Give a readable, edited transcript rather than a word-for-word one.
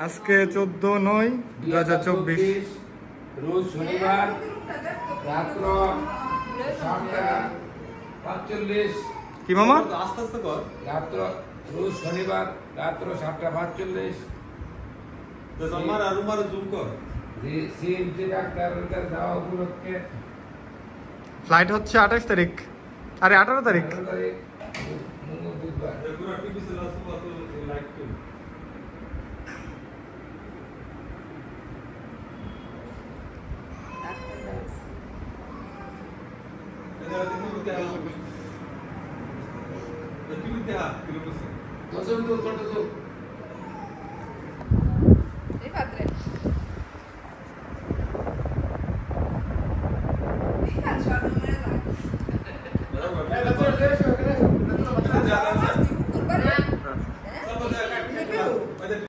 আজকে 14/9/2024 রোজ শনিবার রাত্র 7:45। কি মামা? আস্তে আস্তে কর। রোজ শনিবার রাত্র 7:45। তোমার আর উমার জুম কর। সিএমসি ডাক্তারের কাছে যাওয়া উপলক্ষে ফ্লাইট হচ্ছে 28 তারিখ, আরে 18 তারিখ। বুধবার। রেগুলার টিভি চ্যানেল আছে লাইক করুন। এটা টিভিতে আসবে। টিভিতে আসবে। দশম তো কত তো